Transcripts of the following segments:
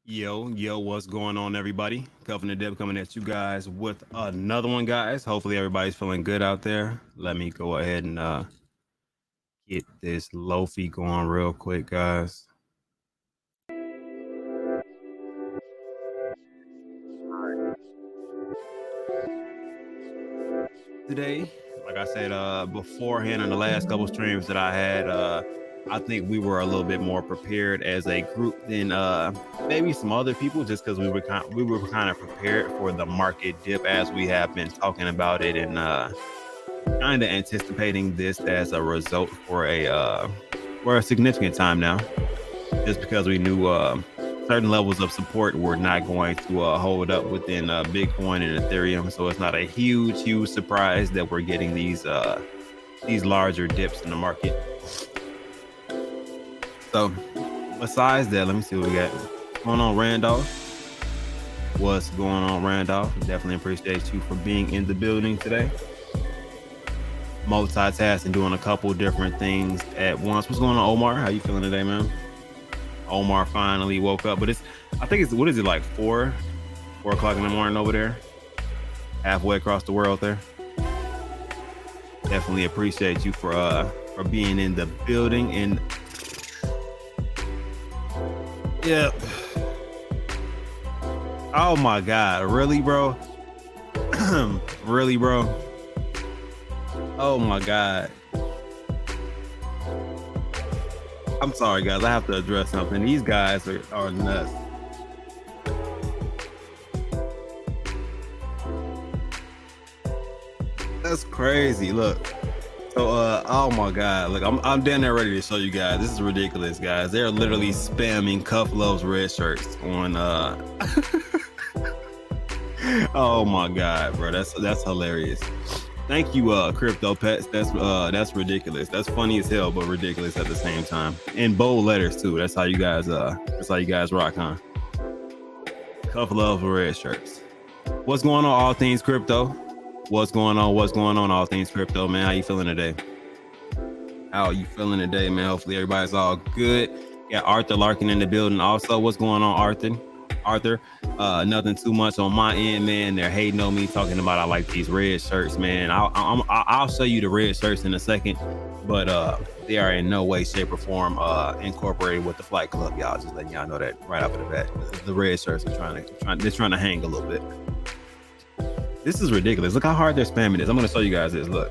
Yo, what's going on, everybody? Cuffing the Dip coming at you guys with another one, guys. Hopefully, everybody's feeling good out there. Let me go ahead and get this Lofi going real quick, guys. Today, like I said beforehand in the last couple streams that I had, I think we were a little bit more prepared as a group than maybe some other people, just because we were kind of prepared for the market dip as we have been talking about it and kind of anticipating this as a result for a significant time now, just because we knew certain levels of support were not going to hold up within Bitcoin and Ethereum. So it's not a huge surprise that we're getting these larger dips in the market. So besides that, let me see what we got. What's going on, Randolph? What's going on, Randolph? Definitely appreciate you for being in the building today. Multitasking, doing a couple different things at once. What's going on, Omar? How you feeling today, man? Omar finally woke up, but I think it's, what is it, like 4 o'clock in the morning over there, halfway across the world there. Definitely appreciate you for being in the building. And yeah, oh my God, really, bro? Really, bro? Oh my God. I'm sorry, guys. I have to address something. These guys are nuts. That's crazy. Look. So, oh my God. Look, I'm down there ready to show you guys. This is ridiculous, guys. They're literally spamming Cuff Love's red shirts on oh my God, bro. That's hilarious. Thank you, Crypto Pets. That's ridiculous. That's funny as hell, but ridiculous at the same time. In bold letters too. That's how you guys rock, huh? Cuff Love red shirts. What's going on, all things crypto? What's going on, all things crypto, man? How you feeling today? How you feeling today, man? Hopefully everybody's all good. Got Arthur Larkin in the building also. What's going on, Arthur? Nothing too much on my end, man. They're hating on me, talking about I like these red shirts, man. I'll show you the red shirts in a second, but they are in no way, shape, or form incorporated with the Flight Club, y'all. Just letting y'all know that right off the bat. The red shirts are trying to hang a little bit. This is ridiculous. Look how hard they're spamming this. I'm gonna show you guys this. Look.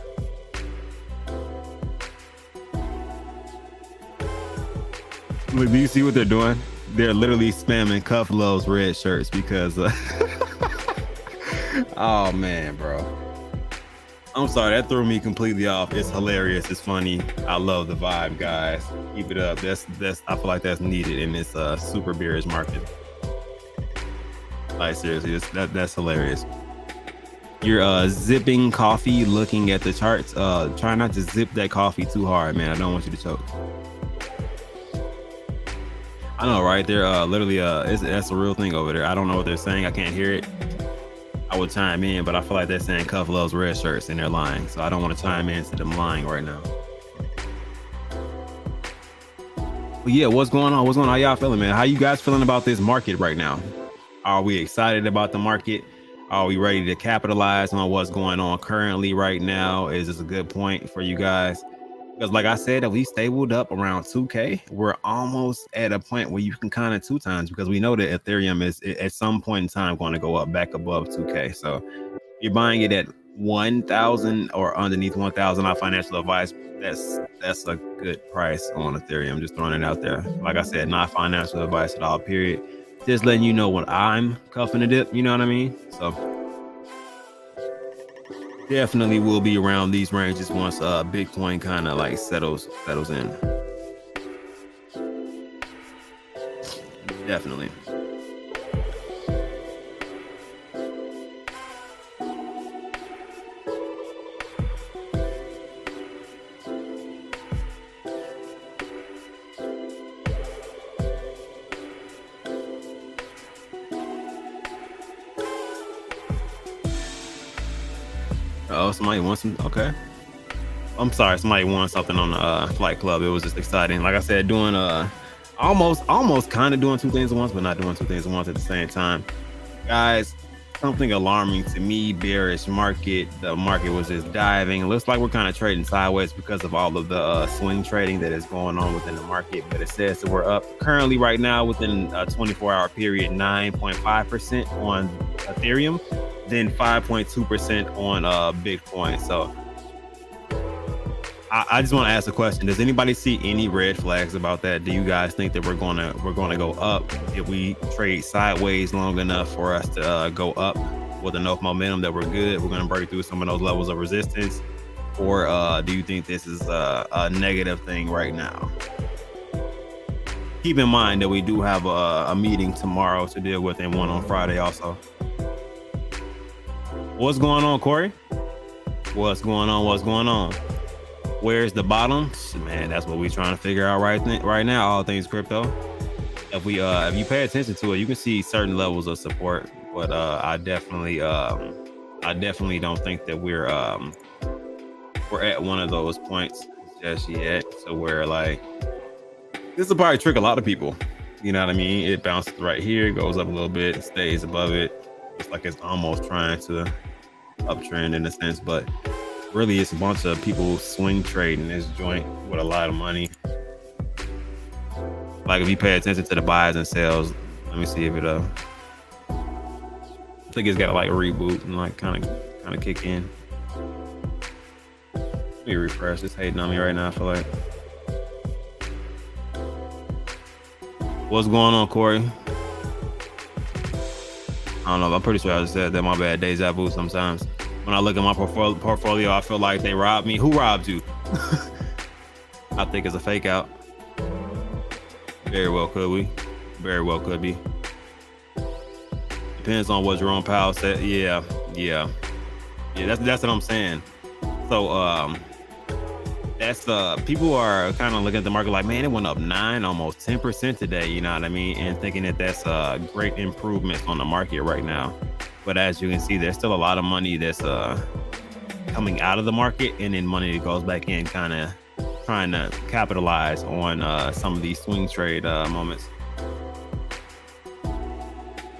Look, do you see what they're doing? They're literally spamming Cuff Love's red shirts because oh man, bro. I'm sorry, that threw me completely off. It's hilarious, it's funny. I love the vibe, guys. Keep it up. That's I feel like that's needed in this super bearish market. Like seriously, that's hilarious. You're zipping coffee, looking at the charts. Try not to zip that coffee too hard, man. I don't want you to choke. I know, right? They're literally that's a real thing over there. I don't know what they're saying. I can't hear it. I would chime in, but I feel like they're saying Cuff Loves red shirts and they're lying. So I don't want to chime in to them lying right now. But yeah, what's going on? How y'all feeling, man? How you guys feeling about this market right now? Are we excited about the market? Are we ready to capitalize on what's going on currently right now? Is this a good point for you guys? Because like I said, if we stabled up around 2K, we're almost at a point where you can kind of 2 times, because we know that Ethereum is at some point in time going to go up back above 2K. So if you're buying it at 1,000 or underneath 1,000 off financial advice, that's a good price on Ethereum. Just throwing it out there. Like I said, not financial advice at all, period. Just letting you know when I'm cuffing the dip, you know what I mean? So definitely will be around these ranges once Bitcoin kind of like settles in. Definitely. Oh, somebody wants some. Okay. I'm sorry, somebody won something on the Flight Club. It was just exciting. Like I said, doing almost kind of doing two things at once, but not doing two things at once at the same time. Guys, something alarming to me, bearish market. The market was just diving. It looks like we're kind of trading sideways because of all of the swing trading that is going on within the market. But it says that we're up currently right now within a 24-hour period, 9.5% on Ethereum, then 5.2% on Bitcoin. So I just want to ask a question. Does anybody see any red flags about that? Do you guys think that we're gonna go up if we trade sideways long enough for us to go up with enough momentum that we're good? We're gonna break through some of those levels of resistance, or do you think this is a negative thing right now? Keep in mind that we do have a meeting tomorrow to deal with, and one on Friday also. What's going on, Corey? What's going on? What's going on? Where's the bottom? Man, that's what we're trying to figure out right now. All things crypto. If you pay attention to it, you can see certain levels of support. But I definitely don't think that we're at one of those points just yet. So we're like, this will probably trick a lot of people. You know what I mean? It bounces right here, goes up a little bit, stays above it. It's like it's almost trying to uptrend in a sense, but really it's a bunch of people swing trading this joint with a lot of money. Like if you pay attention to the buys and sells, let me see if it I think it's got to like reboot and like kind of kick in. Let me refresh. It's hating on me right now, I feel like. What's going on, Corey? I don't know. I'm pretty sure I just said that. My bad. Deja vu sometimes. When I look at my portfolio, I feel like they robbed me. Who robbed you? I think it's a fake out. Very well could we. Very well could be. Depends on what Jerome Powell said. Yeah. That's what I'm saying. So that's people are kind of looking at the market like, man, it went up 9, almost 10% today. You know what I mean? And thinking that that's a great improvement on the market right now. But as you can see, there's still a lot of money that's coming out of the market, and then money that goes back in, kind of trying to capitalize on some of these swing trade moments.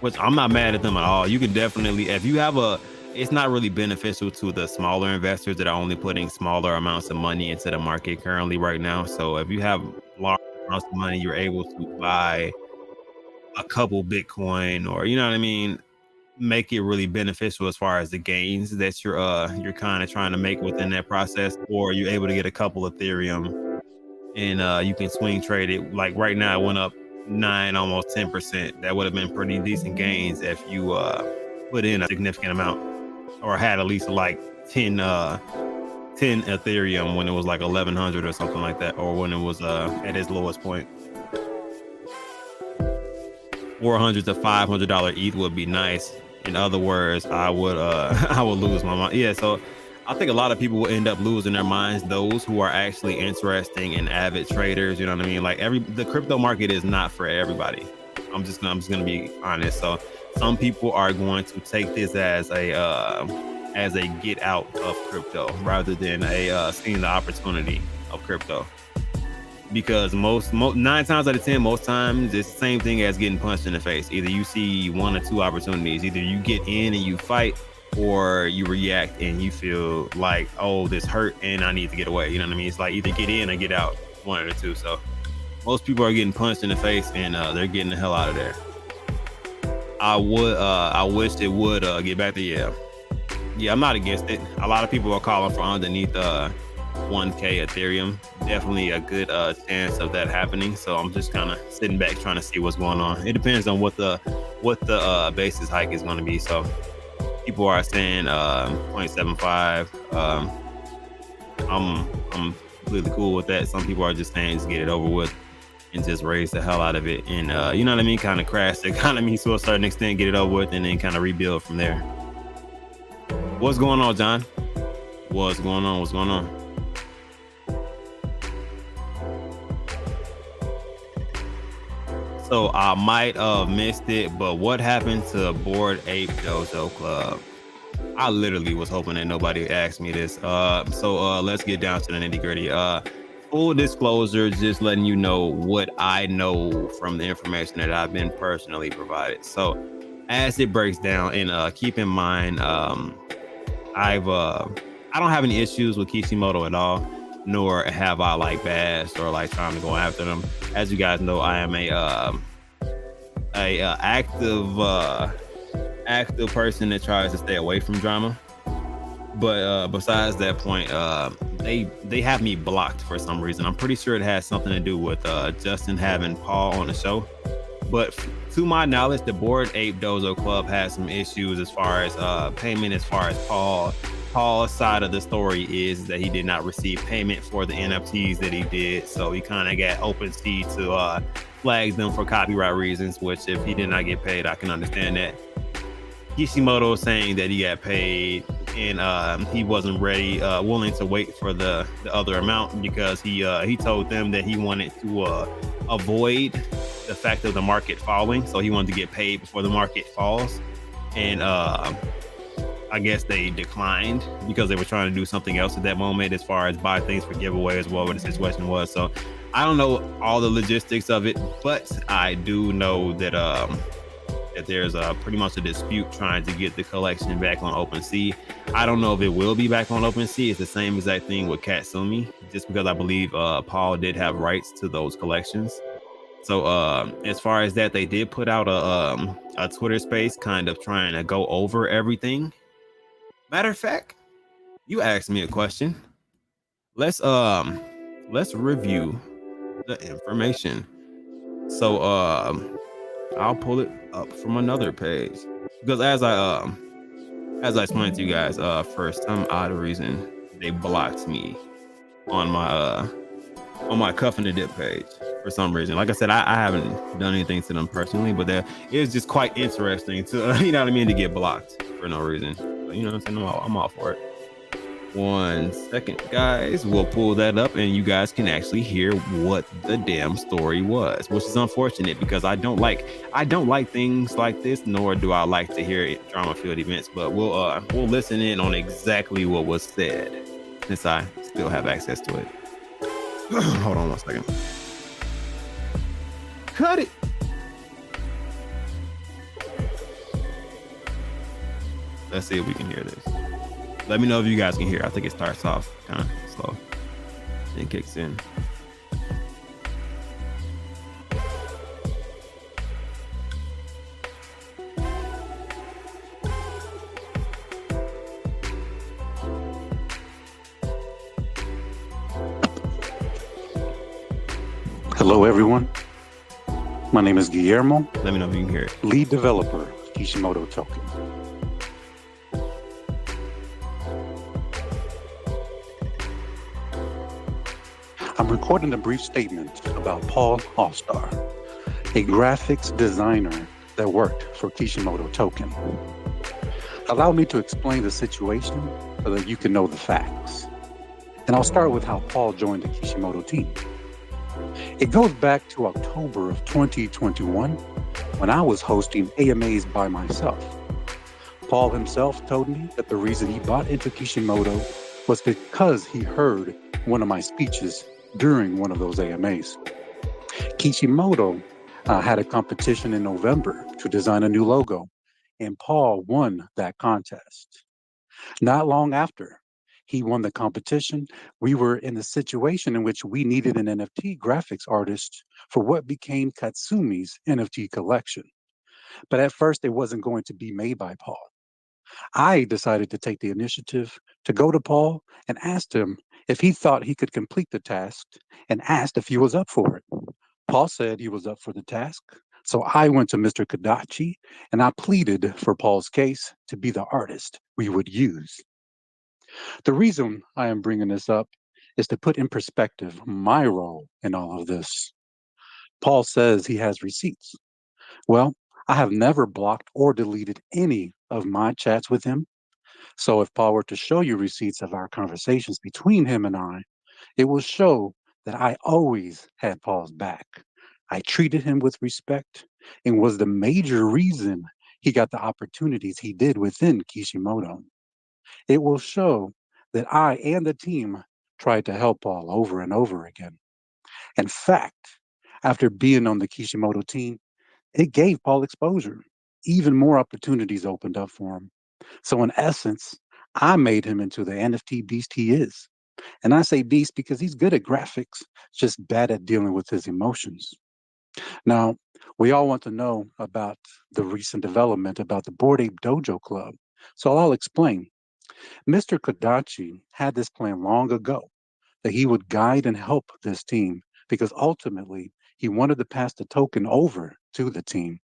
Which I'm not mad at them at all. You can definitely, if you have it's not really beneficial to the smaller investors that are only putting smaller amounts of money into the market currently right now. So if you have large amounts of money, you're able to buy a couple Bitcoin, or you know what I mean, make it really beneficial as far as the gains that you're kind of trying to make within that process. Or you're able to get a couple Ethereum and you can swing trade it. Like right now it went up 9, almost 10%. That would have been pretty decent gains if you put in a significant amount, or had at least like 10 Ethereum when it was like 1100 or something like that, or when it was at its lowest point. $400 to $500 ETH would be nice. In other words, I would lose my mind. Yeah, so I think a lot of people will end up losing their minds, those who are actually interesting and avid traders. You know what I mean? Like the crypto market is not for everybody. I'm just gonna be honest. So some people are going to take this as a get out of crypto rather than seeing the opportunity of crypto. Because most 9 times out of 10, most times it's the same thing as getting punched in the face. Either you see 1 or 2 opportunities. Either you get in and you fight, or you react and you feel like, oh, this hurt and I need to get away. You know what I mean? It's like either get in or get out, 1 or 2. So most people are getting punched in the face, and they're getting the hell out of there. I wish it would get back to yeah, I'm not against it. A lot of people are calling for underneath 1K Ethereum. Definitely a good chance of that happening. So I'm just kind of sitting back trying to see what's going on. It depends on what the basis hike is going to be. So people are saying 0.75. I'm completely cool with that. Some people are just saying just get it over with and just raise the hell out of it, and you know what I mean, kind of crash the economy to a certain extent, get it over with, and then kind of rebuild from there. What's going on, John? What's going on? So I might have missed it, but what happened to Bored Ape Dojo Club? I literally was hoping that nobody asked me this. So let's get down to the nitty gritty. full disclosure, just letting you know what I know from the information that I've been personally provided. So as it breaks down, and keep in mind, I don't have any issues with Kishimoto at all, nor have I like bashed or like trying to go after them. As you guys know, I am a active person that tries to stay away from drama. But besides that point, they have me blocked for some reason. I'm pretty sure it has something to do with Justin having Paul on the show. But to my knowledge, the board Ape Dojo Club has some issues as far as payment. As far as Paul's side of the story is that he did not receive payment for the NFTs that he did, so he kind of got OpenSea to flag them for copyright reasons. Which, if he did not get paid, I can understand that. Kishimoto saying that he got paid and he wasn't willing to wait for the other amount because he told them that he wanted to avoid the fact of the market falling, so he wanted to get paid before the market falls. And I guess they declined because they were trying to do something else at that moment, as far as buy things for giveaway as well, what the situation was. So I don't know all the logistics of it, but I do know that that there's pretty much a dispute trying to get the collection back on OpenSea. I don't know if it will be back on OpenSea. It's the same exact thing with Katsumi, just because I believe Paul did have rights to those collections. So as far as that, they did put out a Twitter space kind of trying to go over everything. Matter of fact, you asked me a question. Let's review the information. So I'll pull it up from another page, because as I explained to you guys for some odd reason, they blocked me on my Cuff and the Dip page for some reason. Like I said, I haven't done anything to them personally, but it is just quite interesting to you know what I mean, to get blocked for no reason. But, you know what I'm saying? I'm all for it. 1 second, guys. We'll pull that up and you guys can actually hear what the damn story was, which is unfortunate because I don't like things like this, nor do I like to hear drama-filled events. But we'll listen in on exactly what was said, since I still have access to it. Hold on 1 second. Cut it. Let's see if we can hear this. Let me know if you guys can hear. I think it starts off kind of slow, then kicks in. Hello, everyone. My name is Guillermo. Let me know if you can hear it. Lead developer of Kishimoto token. I'm recording a brief statement about Paul Allstar, a graphics designer that worked for Kishimoto token. Allow me to explain the situation so that you can know the facts. And I'll start with how Paul joined the Kishimoto team. It goes back to October of 2021 when I was hosting AMAs by myself. Paul himself told me that the reason he bought into Kishimoto was because he heard one of my speeches during one of those AMAs. Kishimoto had a competition in November to design a new logo, and Paul won that contest. Not long after he won the competition, we were in a situation in which we needed an NFT graphics artist for what became Katsumi's NFT collection. But at first, it wasn't going to be made by Paul. I decided to take the initiative to go to Paul and asked him if he thought he could complete the task, and asked if he was up for it. Paul said he was up for the task, so I went to Mr. Kadachi and I pleaded for Paul's case to be the artist we would use. The reason I am bringing this up is to put in perspective my role in all of this. Paul says he has receipts. Well, I have never blocked or deleted any of my chats with him. So if Paul were to show you receipts of our conversations between him and I, it will show that I always had Paul's back. I treated him with respect and was the major reason he got the opportunities he did within Kishimoto. It will show that I and the team tried to help Paul over and over again. In fact, after being on the Kishimoto team, it gave Paul exposure. Even more opportunities opened up for him. So, in essence, I made him into the NFT beast he is. And I say beast because he's good at graphics, just bad at dealing with his emotions. Now, we all want to know about the recent development about the Bored Ape Dojo Club. So I'll explain. Mr. Kodachi had this plan long ago that he would guide and help this team because ultimately he wanted to pass the token over to the team.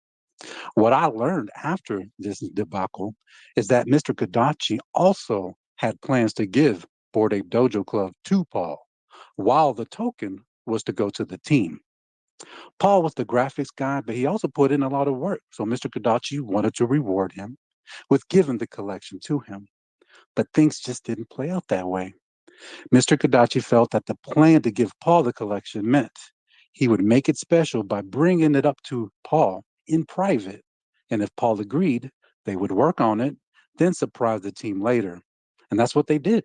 What I learned after this debacle is that Mr. Kodachi also had plans to give Bored Ape Dojo Club to Paul, while the token was to go to the team. Paul was the graphics guy, but he also put in a lot of work. So Mr. Kodachi wanted to reward him with giving the collection to him. But things just didn't play out that way. Mr. Kodachi felt that the plan to give Paul the collection meant he would make it special by bringing it up to Paul in private. And if Paul agreed, they would work on it, then surprise the team later. And that's what they did.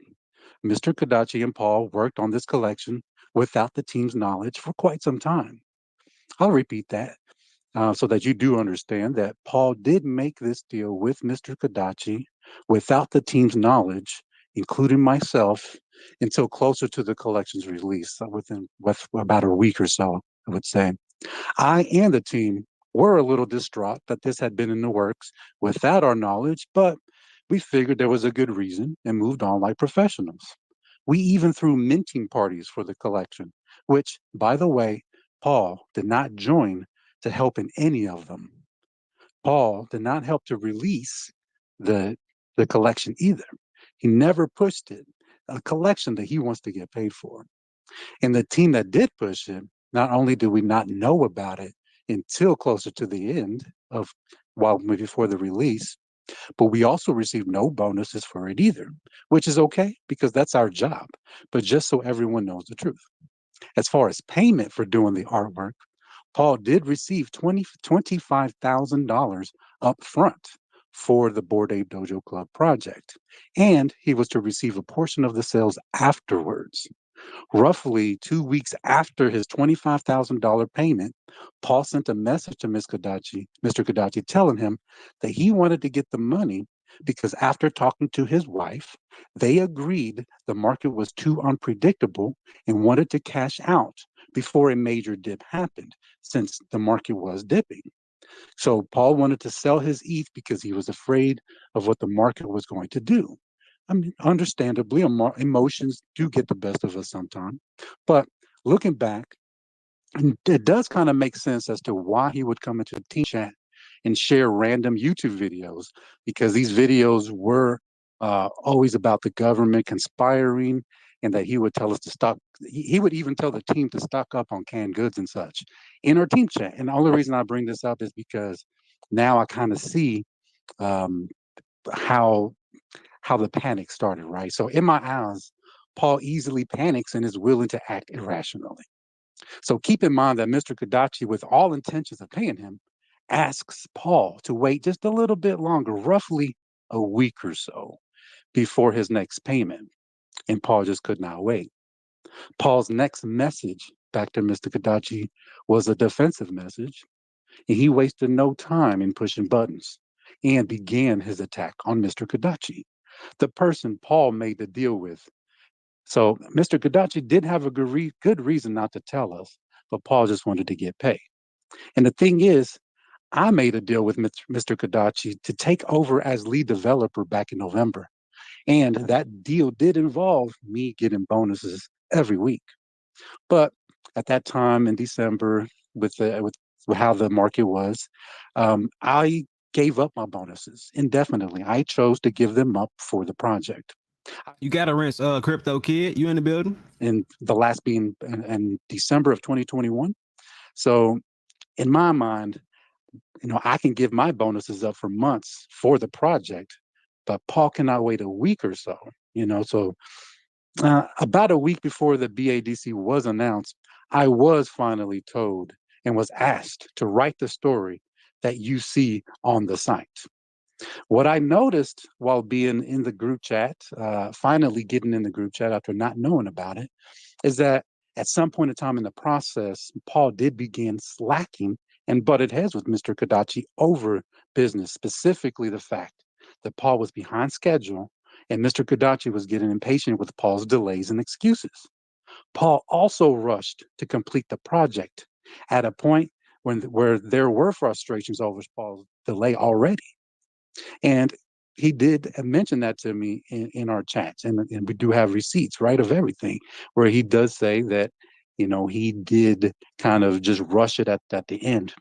Mr. Kodachi and Paul worked on this collection without the team's knowledge for quite some time. I'll repeat that so that you do understand that Paul did make this deal with Mr. Kodachi without the team's knowledge, including myself, until closer to the collection's release, within about a week or so, I would say. I and the team were a little distraught that this had been in the works without our knowledge, but we figured there was a good reason and moved on like professionals. We even threw minting parties for the collection, which, by the way, Paul did not join to help in any of them. Paul did not help to release the, the collection either. He never pushed it, a collection that he wants to get paid for. And the team that did push it, not only did we not know about it until closer to the end of while before the release, but we also received no bonuses for it either, which is okay because that's our job. But just so everyone knows the truth. As far as payment for doing the artwork, Paul did receive $25,000 up front for the Bored Ape Dojo Club project, and he was to receive a portion of the sales afterwards. Roughly 2 weeks after his $25,000 payment, Paul sent a message to Mr. Kodachi, telling him that he wanted to get the money because after talking to his wife, they agreed the market was too unpredictable and wanted to cash out before a major dip happened, since the market was dipping. So Paul wanted to sell his ETH because he was afraid of what the market was going to do. I mean, understandably, emotions do get the best of us sometimes. But looking back, it does kind of make sense as to why he would come into the team chat and share random YouTube videos, because these videos were always about the government conspiring, and that he would tell us to stock. He would even tell the team to stock up on canned goods and such in our team chat. And the only reason I bring this up is because now I kind of see um, how the panic started, right? So in my eyes, Paul easily panics and is willing to act irrationally. So keep in mind that Mr. Kodachi, with all intentions of paying him, asks Paul to wait just a little bit longer, roughly a week or so, before his next payment. And Paul just could not wait. Paul's next message back to Mr. Kodachi was a defensive message, and he wasted no time in pushing buttons and began his attack on Mr. Kodachi, the person Paul made the deal with. So Mr. Kodachi did have a good reason not to tell us, but Paul just wanted to get paid. And the thing is, I made a deal with Mr. Kodachi to take over as lead developer back in November. And that deal did involve me getting bonuses every week. But at that time in December, with how the market was, I gave up my bonuses indefinitely. I chose to give them up for the project. You got to rinse Crypto Kid. You in the building? And the last being in December of 2021. So in my mind, I can give my bonuses up for months for the project, but Paul cannot wait a week or so. So about a week before the BADC was announced, I was finally told and was asked to write the story that you see on the site. What I noticed while being in the group chat, finally getting in the group chat after not knowing about it, is that at some point in time in the process, Paul did begin slacking and butted heads with Mr. Kadachi over business, specifically the fact that Paul was behind schedule and Mr. Kadachi was getting impatient with Paul's delays and excuses. Paul also rushed to complete the project at a point where there were frustrations over Paul's delay already. And he did mention that to me in our chats, and we do have receipts, right, of everything, where he does say that, he did kind of just rush it at the end.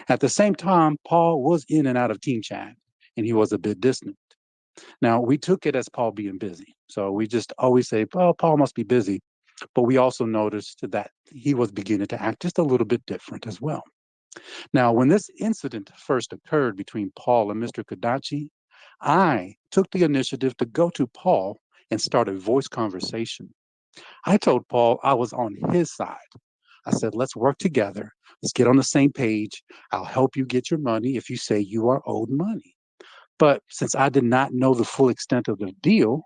At the same time, Paul was in and out of team chat, and he was a bit distant. Now, we took it as Paul being busy. So we just always say, well, Paul must be busy. But we also noticed that he was beginning to act just a little bit different as well. Now, when this incident first occurred between Paul and Mr. Kodachi, I took the initiative to go to Paul and start a voice conversation. I told Paul I was on his side. I said, let's work together. Let's get on the same page. I'll help you get your money if you say you are owed money. But since I did not know the full extent of the deal,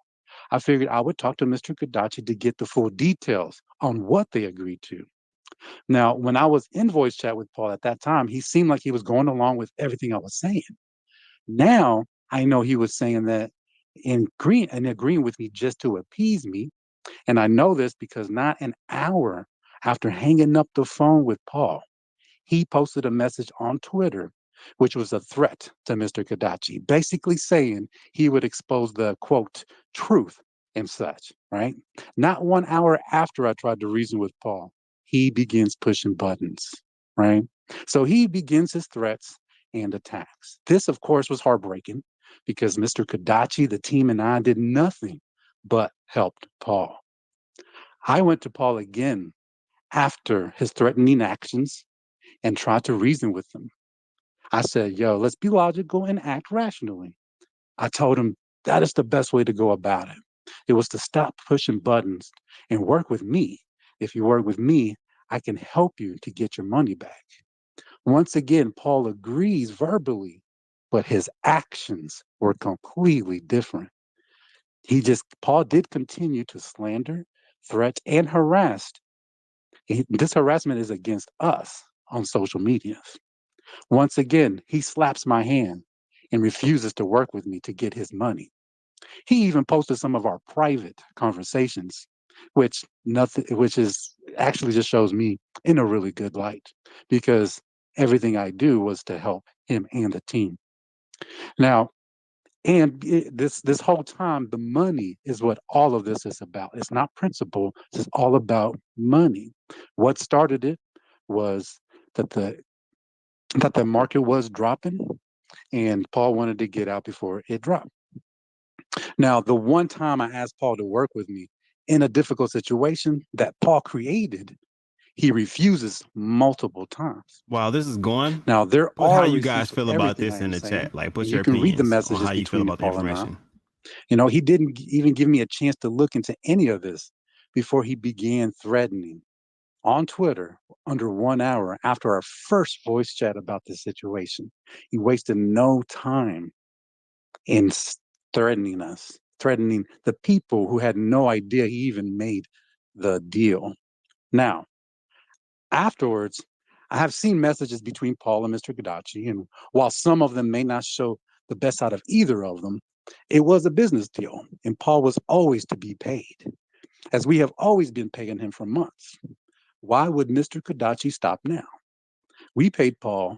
I figured I would talk to Mr. Kodachi to get the full details on what they agreed to. Now, when I was in voice chat with Paul at that time, he seemed like he was going along with everything I was saying. Now, I know he was saying that in agreeing with me just to appease me. And I know this because not an hour after hanging up the phone with Paul, he posted a message on Twitter, which was a threat to Mr. Kodachi, basically saying he would expose the quote, truth and such, right? Not 1 hour after I tried to reason with Paul, he begins pushing buttons, right? So he begins his threats and attacks. This, of course, was heartbreaking because Mr. Kodachi, the team, and I did nothing but helped Paul. I went to Paul again after his threatening actions and tried to reason with him. I said, yo, let's be logical and act rationally. I told him that is the best way to go about it. It was to stop pushing buttons and work with me. If you work with me, I can help you to get your money back. Once again, Paul agrees verbally, but his actions were completely different. Paul did continue to slander, threat, and harass. This harassment is against us on social media. Once again, he slaps my hand and refuses to work with me to get his money. He even posted some of our private conversations, which is actually just shows me in a really good light because everything I do was to help him and the team. Now, this whole time, the money is what all of this is about. It's not principle. It's all about money. What started it was that the market was dropping, and Paul wanted to get out before it dropped. Now, the one time I asked Paul to work with me in a difficult situation that Paul created, he refuses multiple times. While this is going, Now, there put how are you guys receipts of feel about everything I this in am the saying, chat. Like, put and your you can read the opinions on messages how you feel between about the Paul and I. information. He didn't even give me a chance to look into any of this before he began threatening on Twitter under 1 hour after our first voice chat about this situation. He wasted no time in threatening us, threatening the people who had no idea he even made the deal. Now, afterwards, I have seen messages between Paul and Mr. Gadachi, and while some of them may not show the best out of either of them, it was a business deal, and Paul was always to be paid, as we have always been paying him for months. Why would Mr. Kodachi stop now? We paid Paul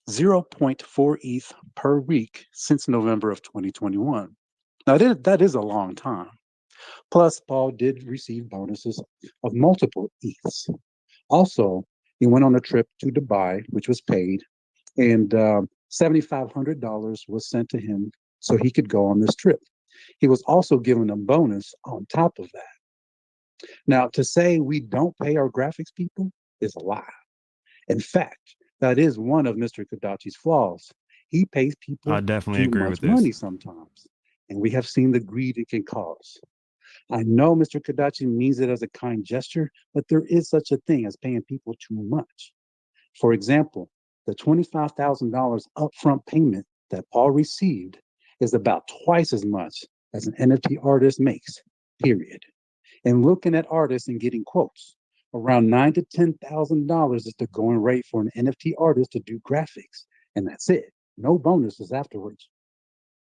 zero point 0.4 ETH per week since November of 2021. Now, that is a long time. Plus, Paul did receive bonuses of multiple ETHs. Also, he went on a trip to Dubai, which was paid, and $7,500 was sent to him so he could go on this trip. He was also given a bonus on top of that. Now, to say we don't pay our graphics people is a lie. In fact, that is one of Mr. Kodachi's flaws. He pays I people definitely too agree with much this. money sometimes, and we have seen the greed it can cause. I know Mr. Kodachi means it as a kind gesture, but there is such a thing as paying people too much. For example, the $25,000 upfront payment that Paul received is about twice as much as an NFT artist makes, period. And looking at artists and getting quotes, around $9,000 to $10,000 is the going rate for an NFT artist to do graphics, and that's it. No bonuses afterwards.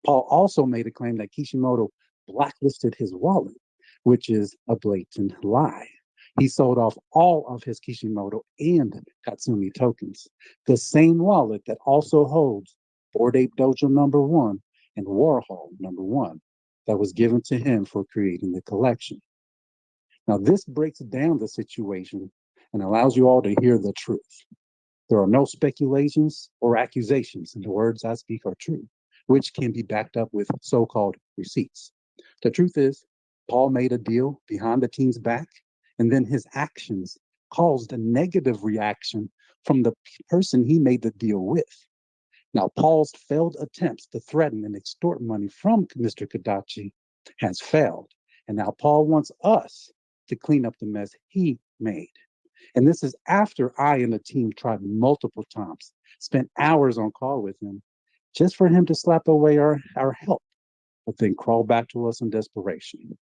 Paul also made a claim that Kishimoto blacklisted his wallet, which is a blatant lie. He sold off all of his Kishimoto and Katsumi tokens, the same wallet that also holds Bored Ape Dojo #1 and Warhol #1 that was given to him for creating the collection. Now, this breaks down the situation and allows you all to hear the truth. There are no speculations or accusations, and the words I speak are true, which can be backed up with so-called receipts. The truth is, Paul made a deal behind the team's back, and then his actions caused a negative reaction from the person he made the deal with. Now, Paul's failed attempts to threaten and extort money from Mr. Kadachi has failed, and now Paul wants us to clean up the mess he made. And this is after I and the team tried multiple times, spent hours on call with him, just for him to slap away our help, but then crawl back to us in desperation.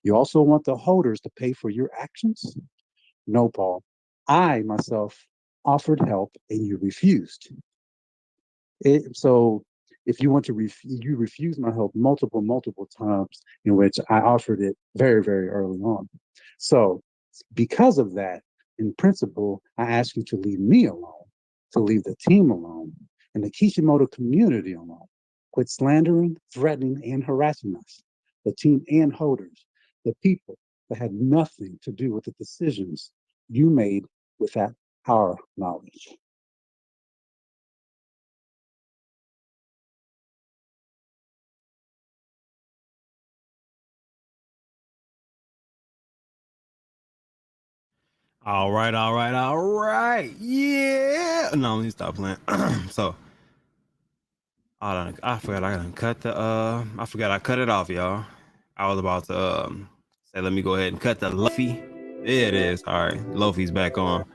You also want the holders to pay for your actions? No, Paul. I myself offered help and you refused. So if you want to, you refused my help multiple times, in which I offered it very, very early on. So because of that, in principle, I ask you to leave me alone, to leave the team alone, and the Kishimoto community alone. Quit slandering, threatening, and harassing us, the team and holders, the people that had nothing to do with the decisions you made without our knowledge. All right, all right, all right. Yeah. No, let me stop playing. So I forgot I done cut the I forgot I cut it off, y'all. I was about to say let me go ahead and cut the Luffy. There it is. All right, Luffy's back on.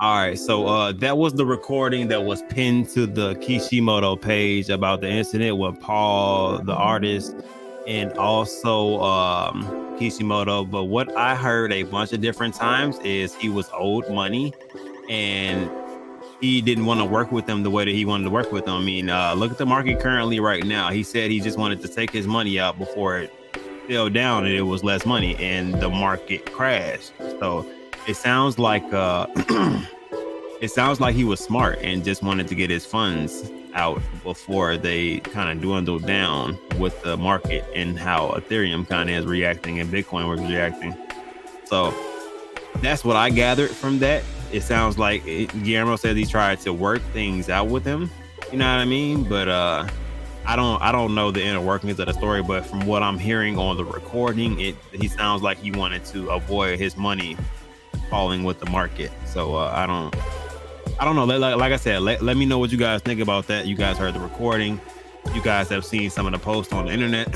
All right, so that was the recording that was pinned to the Kishimoto page about the incident with Paul, the artist, and also Kishimoto. But what I heard a bunch of different times is he was owed money and he didn't want to work with them the way that he wanted to work with them. I mean, look at the market currently right now. He said he just wanted to take his money out before it fell down and it was less money and the market crashed. So it sounds like it sounds like he was smart and just wanted to get his funds out before they kind of dwindled down with the market and how Ethereum kind of is reacting and Bitcoin was reacting. So that's what I gathered from that. It sounds like Guillermo says he tried to work things out with him. You know what I mean? But I don't know the inner workings of the story, but from what I'm hearing on the recording, he sounds like he wanted to avoid his money falling with the market. So I don't know. Like I said, let me know what you guys think about that. You guys heard the recording. You guys have seen some of the posts on the internet.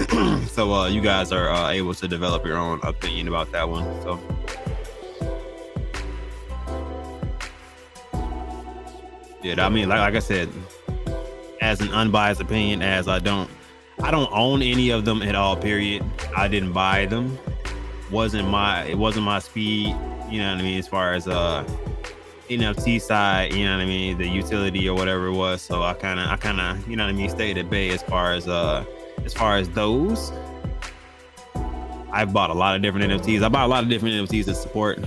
So you guys are able to develop your own opinion about that one. So yeah, I mean, like I said, as an unbiased opinion, as I don't own any of them at all, period. I didn't buy them. It wasn't my speed, you know what I mean, as far as NFT side, you know what I mean, the utility or whatever it was. So I kind of, you know what I mean, stayed at bay as far as those. I've bought a lot of different NFTs. I bought a lot of different NFTs to support.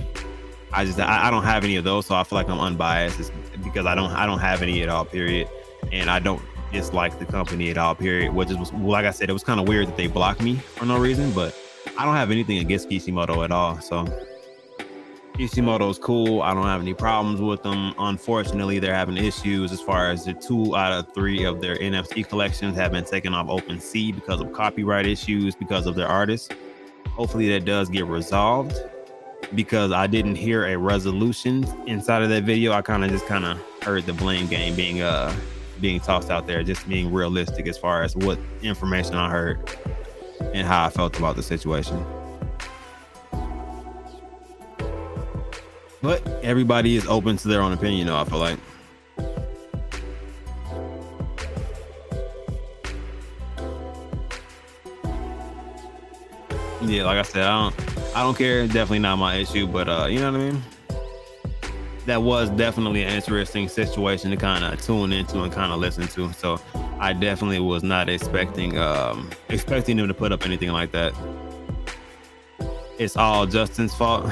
I don't have any of those, so I feel like I'm unbiased. It's because I don't have any at all, period. And I don't dislike the company at all, period. Which is, like I said, it was kind of weird that they blocked me for no reason, but I don't have anything against Kishimoto at all. So Kishimoto's cool. I don't have any problems with them. Unfortunately, they're having issues as far as the 2 out of 3 of their NFT collections have been taken off OpenSea because of copyright issues because of their artists. Hopefully that does get resolved, because I didn't hear a resolution inside of that video. I kind of heard the blame game being tossed out there, just being realistic as far as what information I heard and how I felt about the situation. But everybody is open to their own opinion, though, I feel like. Yeah, like I said, I don't care. Definitely not my issue, but you know what I mean? That was definitely an interesting situation to kind of tune into and kind of listen to. So I definitely was not expecting them to put up anything like that. It's all Justin's fault.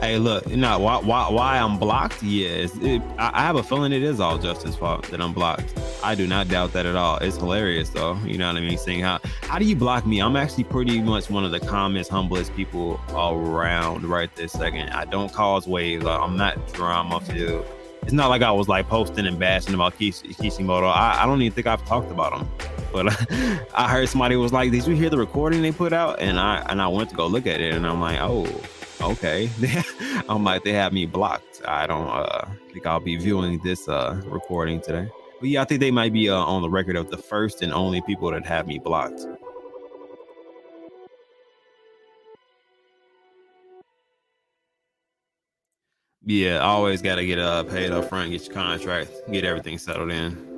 Hey, look, you know why I'm blocked? Yes, I have a feeling it is all Justin's fault that I'm blocked. I do not doubt that at all. It's hilarious though. You know what I mean? Seeing how do you block me? I'm actually pretty much one of the calmest, humblest people around right this second. I don't cause waves. I'm not drama filled. It's not like I was like posting and bashing about Kishimoto. I don't even think I've talked about him. But I heard somebody was like, "Did you hear the recording they put out?" And I went to go look at it, and I'm like, "Oh, okay." I'm like, they have me blocked. I don't think I'll be viewing this recording today. But yeah, I think they might be on the record of the first and only people that have me blocked. Yeah, always got to get paid up front, get your contract, get everything settled in.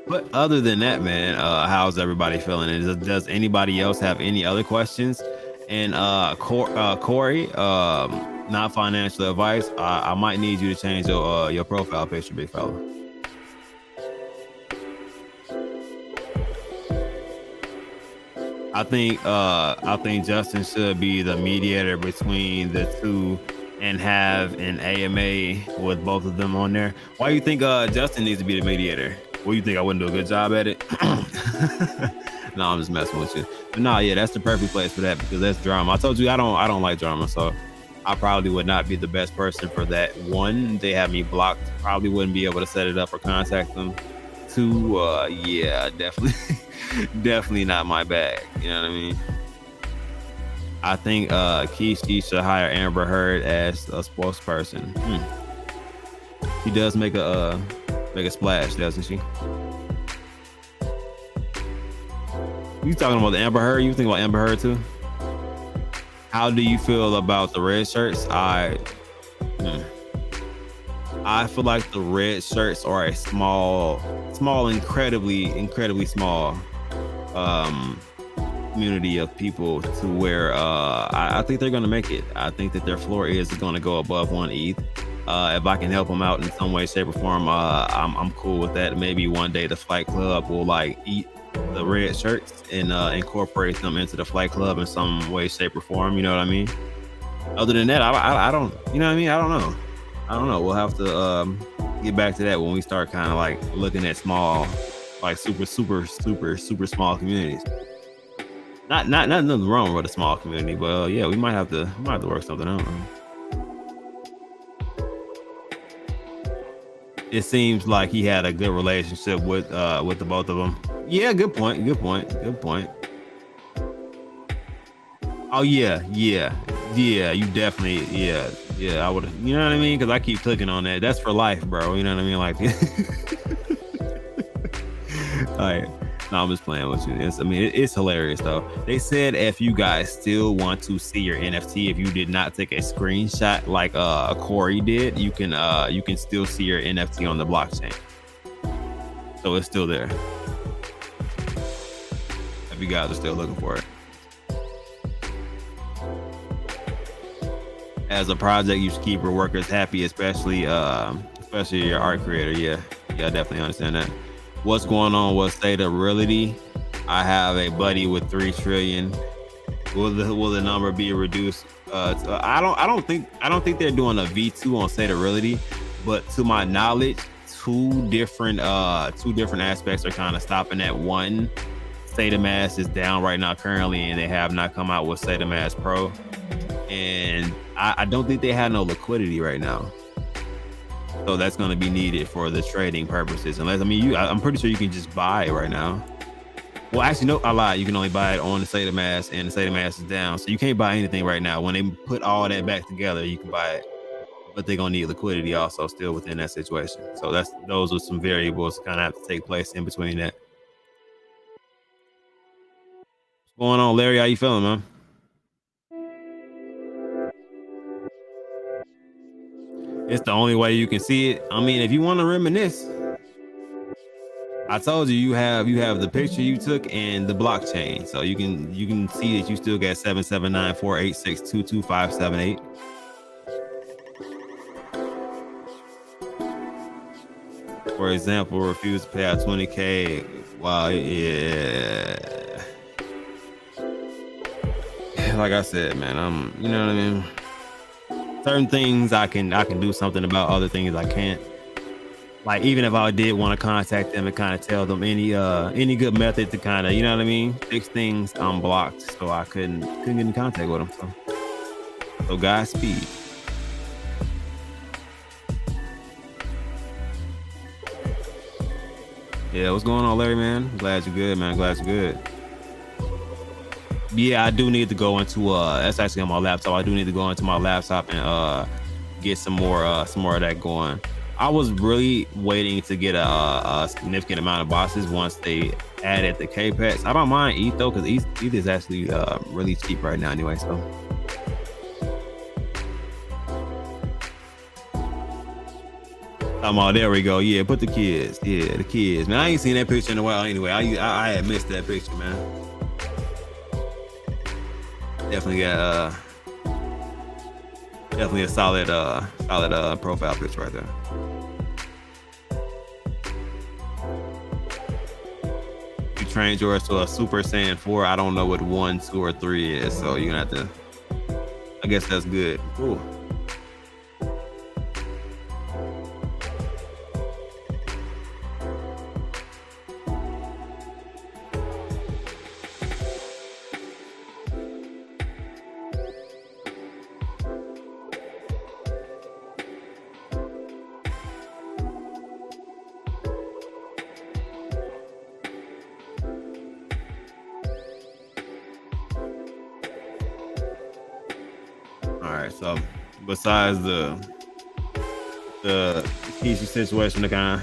But other than that, man, how's everybody feeling? And does anybody else have any other questions? And Corey, not financial advice. I might need you to change your profile picture, big fella. I think Justin should be the mediator between the two and have an AMA with both of them on there. Why do you think Justin needs to be the mediator? What do you think? I wouldn't do a good job at it? No, I'm just messing with you. But no, yeah, that's the perfect place for that because that's drama. I told you I don't like drama, so I probably would not be the best person for that. One, they have me blocked. Probably wouldn't be able to set it up or contact them. Two, yeah, definitely, definitely not my bag. You know what I mean? I think Kishi should hire Amber Heard as a spokesperson. She does make a splash, doesn't she? You talking about the Amber Heard? You think about Amber Heard too? How do you feel about the red shirts? I feel like the red shirts are a small, incredibly small community of people to where I think they're gonna make it. I think that their floor is gonna go above 1 ETH. If I can help them out in some way, shape, or form, I'm cool with that. Maybe one day the Flight Club will like eat the red shirts and incorporate them into the Flight Club in some way, shape, or form. You know what I mean? Other than that, I don't. You know what I mean? I don't know. I don't know. We'll have to get back to that when we start kind of like looking at small, like super small communities. Not nothing wrong with a small community, but yeah, we might have to work something out. It seems like he had a good relationship with the both of them. Yeah, good point. Good point. Good point. Oh yeah. You definitely yeah. I would. You know what I mean? Because I keep clicking on that. That's for life, bro. You know what I mean? Like, all right. No, I'm just playing with you. It's hilarious though. They said if you guys still want to see your NFT, if you did not take a screenshot like Corey did, you can still see your NFT on the blockchain. So it's still there. If you guys are still looking for it. As a project, you should keep your workers happy, especially your art creator. Yeah, I definitely understand that. What's going on with State of Reality? I have a buddy with 3 trillion. Will the number be reduced? I don't think they're doing a V2 on State of Reality, but to my knowledge, two different aspects are kind of stopping at one. State of Mass is down right now currently, and they have not come out with State of Mass Pro. And I don't think they have no liquidity right now. So that's going to be needed for the trading purposes. Unless, I'm pretty sure you can just buy it right now. Well, actually, no, I lied. You can only buy it on the State of Mass, and the State of Mass is down. So you can't buy anything right now. When they put all that back together, you can buy it. But they're going to need liquidity also still within that situation. So those are some variables kind of have to take place in between that. What's going on, Larry? How you feeling, man? It's the only way you can see it. I mean, if you want to reminisce, I told you you have the picture you took and the blockchain, so you can see that you still got 779-486-22578. For example, refuse to pay out 20K. Wow, yeah. Like I said, man, you know what I mean. Certain things I can do something about. Other things I can't. Like even if I did want to contact them and kind of tell them any good method to kind of, you know what I mean, fix things, I'm blocked, so I couldn't get in contact with them. So Godspeed. Yeah, what's going on, Larry, man? Glad you're good, man. Glad you're good. Yeah, I do need to go into that's actually on my laptop. I do need to go into my laptop and get some more of that going. I was really waiting to get a significant amount of bosses once they added the K pets. I don't mind ETH though, because ETH is actually really cheap right now anyway. So there we go. Yeah, put the kids. Yeah, the kids. Man, I ain't seen that picture in a while anyway. I had missed that picture, man. Definitely got definitely a solid profile picture right there. You trained yours to a Super Saiyan 4. I don't know what 1, 2, or 3 is, so you're gonna have to. I guess that's good. Cool. So besides the easy situation that kind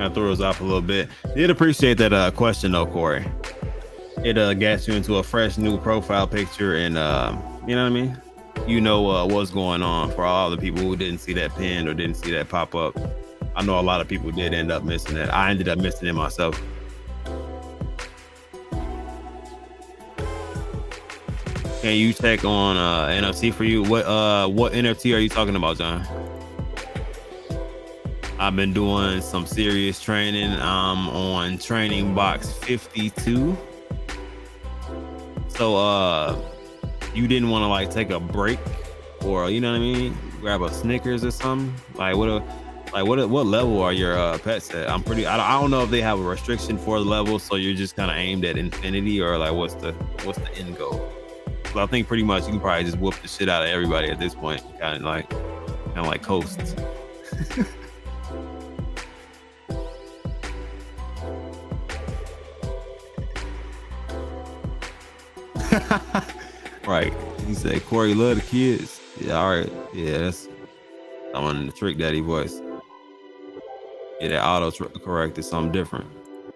of threw us off a little bit, did appreciate that question though, Corey. It gets you into a fresh new profile picture, and you know what I mean, what's going on. For all the people who didn't see that pin or didn't see that pop up, I know a lot of people did end up missing that. I ended up missing it myself. Can you check on NFT for you? What NFT are you talking about, John? I've been doing some serious training. I'm on training box 52. So you didn't want to like take a break, or you know what I mean, grab a Snickers or something? Like what level are your pets at? I don't know if they have a restriction for the level, so you're just kind of aimed at infinity, or like what's the end goal? So I think pretty much you can probably just whoop the shit out of everybody at this point. Kind of like coasts. Right. He said, Corey love the kids. Yeah, all right. Yeah, that's someone in the Trick Daddy voice. Yeah, that auto correct is something different.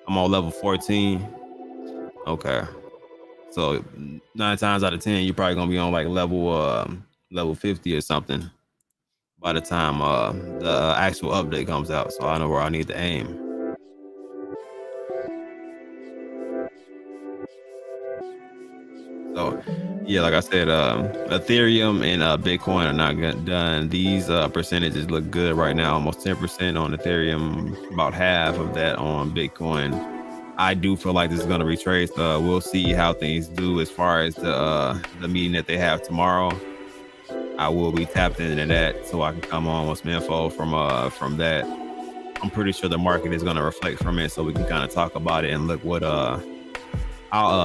I'm on level 14. Okay. So 9 times out of 10, you're probably gonna be on like level 50 or something by the time the actual update comes out. So I know where I need to aim. So yeah, like I said, Ethereum and Bitcoin are not done. These percentages look good right now. Almost 10% on Ethereum, about half of that on Bitcoin. I do feel like this is going to retrace. We'll see how things do as far as the meeting that they have tomorrow. I will be tapped into that so I can come on with some info from that. I'm pretty sure the market is going to reflect from it, so we can kind of talk about it and look what I'll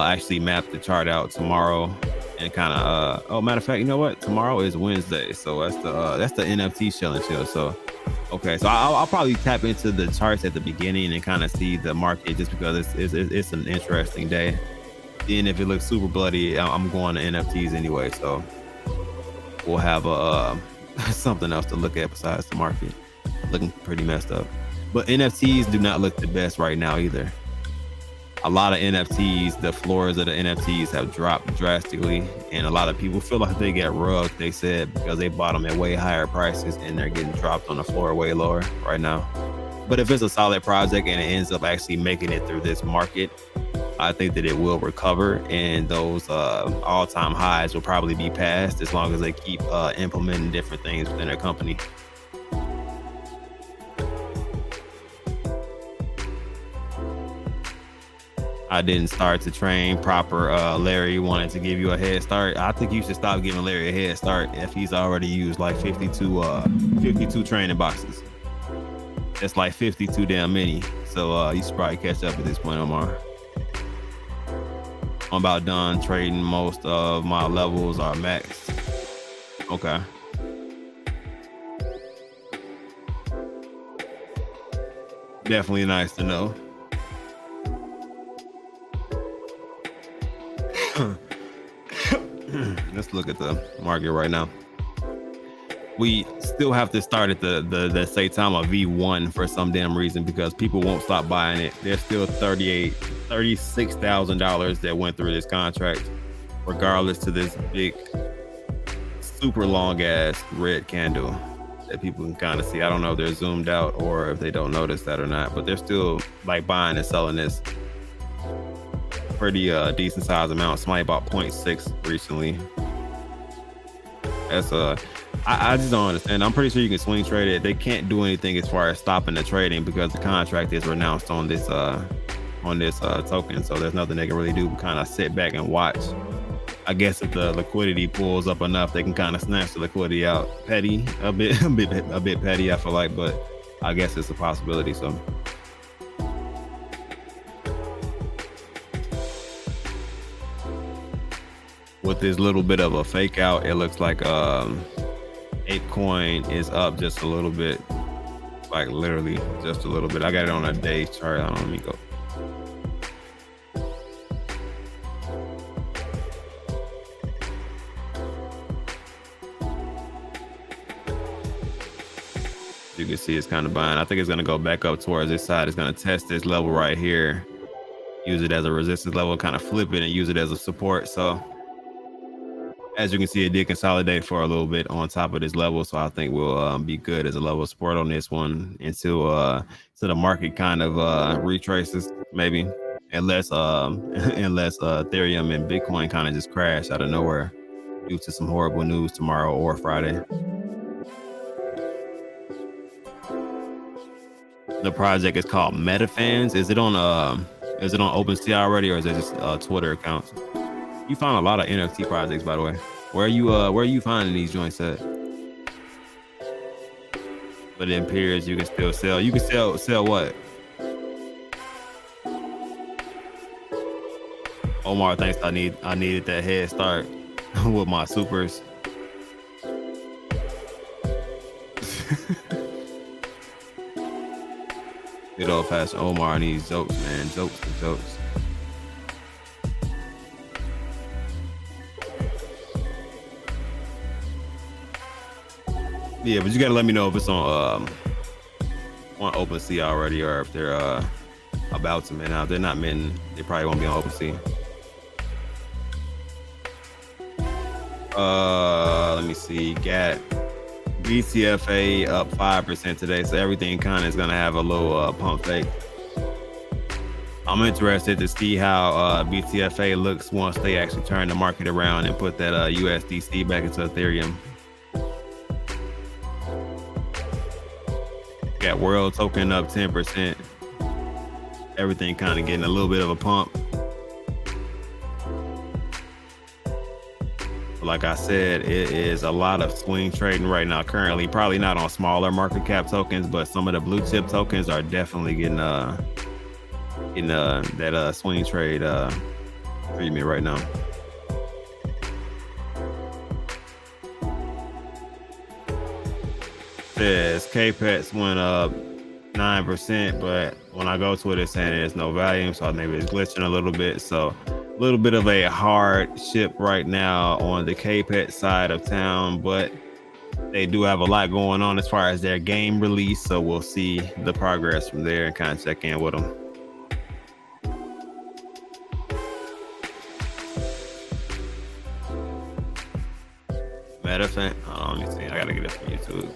actually map the chart out tomorrow and kind of matter of fact, you know what? Tomorrow is Wednesday, so that's the NFT show and chill. So okay, so I'll probably tap into the charts at the beginning and kind of see the market, just because it's an interesting day. Then if it looks super bloody, I'm going to NFTs anyway, so we'll have something else to look at besides the market looking pretty messed up. But NFTs do not look the best right now either. a lot of NFTs, the floors of the NFTs have dropped drastically, and a lot of people feel like they get rugged, they said, because they bought them at way higher prices and they're getting dropped on the floor way lower right now. But if it's a solid project and it ends up actually making it through this market, I think that it will recover, and those all-time highs will probably be passed as long as they keep implementing different things within their company. I didn't start to train proper. Larry wanted to give you a head start. I think you should stop giving Larry a head start if he's already used like 52 training boxes. That's like 52 damn many. So you should probably catch up at this point, Omar. I'm about done trading. Most of my levels are maxed. Okay. Definitely nice to know. Let's look at the market right now. We still have to start at the Saitama V1 for some damn reason, because people won't stop buying it. There's still $36,000 that went through this contract, regardless to this big, super long ass red candle that people can kind of see. I don't know if they're zoomed out or if they don't notice that or not, but they're still like buying and selling this pretty decent size amount. Somebody bought 0.6 recently. That's I just don't understand. I'm pretty sure you can swing trade it. They can't do anything as far as stopping the trading because the contract is renounced on this token. So there's nothing they can really do but kind of sit back and watch. I guess if the liquidity pulls up enough, they can kind of snatch the liquidity out. Petty, a bit petty, I feel like, but I guess it's a possibility. So. With this little bit of a fake out, it looks like Ape coin is up just a little bit, like literally just a little bit. I got it on a day chart. Let me go. You can see it's kind of buying. I think it's going to go back up towards this side. It's going to test this level right here, use it as a resistance level, kind of flip it and use it as a support. So as you can see, it did consolidate for a little bit on top of this level. So I think we'll be good as a level of support on this one until the market kind of retraces, maybe, unless Ethereum and Bitcoin kind of just crash out of nowhere due to some horrible news tomorrow or Friday. The project is called MetaFans. Is it on OpenSea already, or is it just Twitter accounts? You found a lot of NFT projects, by the way. Where are you finding these joints at? But it appears you can still sell. You can sell what? Omar thinks I needed that head start with my supers. Good old fashioned Omar and these jokes, man. Jokes. Yeah, but you gotta let me know if it's on OpenSea already, or if they're about to mint out. If they're not minting, they probably won't be on OpenSea. Let me see. Got BTFA up 5% today, so everything kind of is gonna have a little pump fake. I'm interested to see how BTFA looks once they actually turn the market around and put that USDC back into Ethereum. Got World Token up 10%. Everything kind of getting a little bit of a pump. Like I said, it is a lot of swing trading right now currently. Probably not on smaller market cap tokens, but some of the blue chip tokens are definitely getting that swing trade treatment right now. Says K-Pets went up 9%, but when I go to it, it's saying there's no volume, so maybe it's glitching a little bit. So a little bit of a hard ship right now on the K-Pet side of town, but they do have a lot going on as far as their game release, so we'll see the progress from there and kind of check in with them. 1%. Let me see. I gotta get it from YouTube.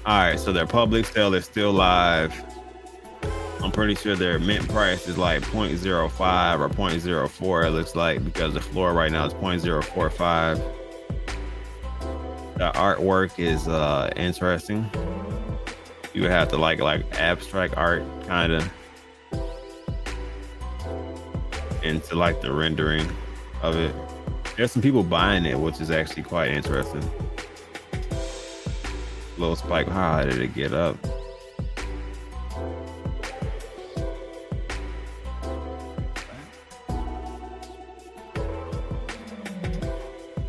All right, so their public sale is still live. I'm pretty sure their mint price is like 0.05 or 0.04, it looks like, because the floor right now is 0.045. The artwork is interesting. You would have to like abstract art kind of into like the rendering of it. There's some people buying it, which is actually quite interesting. Little spike. How did it get up?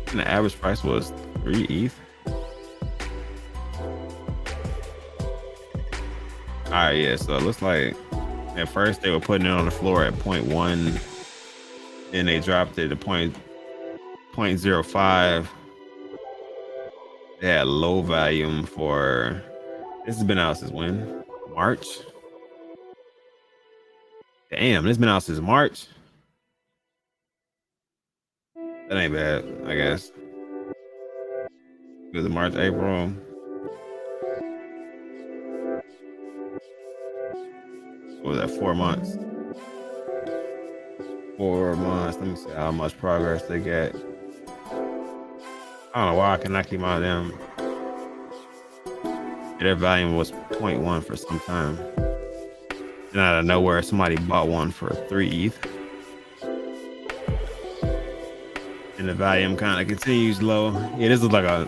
And the average price was 3 ETH. All right, yeah. So it looks like at first they were putting it on the floor at 0.1, then they dropped it to 0.05. They had low volume for, this has been out since when? March? Damn, this has been out since March. That ain't bad, I guess. It was March, April. What was that, 4 months? 4 months. Let me see how much progress they get. I don't know why I cannot keep my them. Their volume was 0.1 for some time. Then out of nowhere, somebody bought one for 3 ETH. And the volume kind of continues low. Yeah, this is like a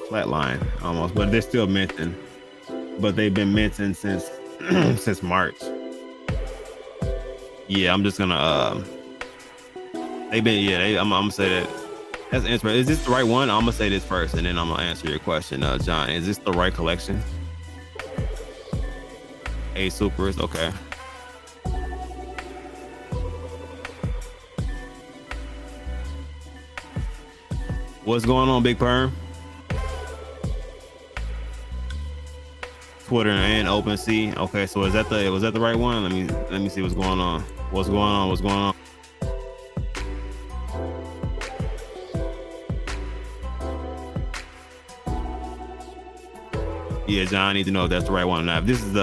flat line almost, but they're still minting. But they've been minting since since March. Yeah, I'm just gonna I'm gonna say that. That's interesting. Is this the right one? I'm gonna say this first, and then I'm gonna answer your question, John. Is this the right collection? A Supers, okay. What's going on, Big Perm? Twitter and OpenSea. Okay, so was that the right one? Let me see what's going on. What's going on? Yeah, John, I need to know if that's the right one. Now, if this is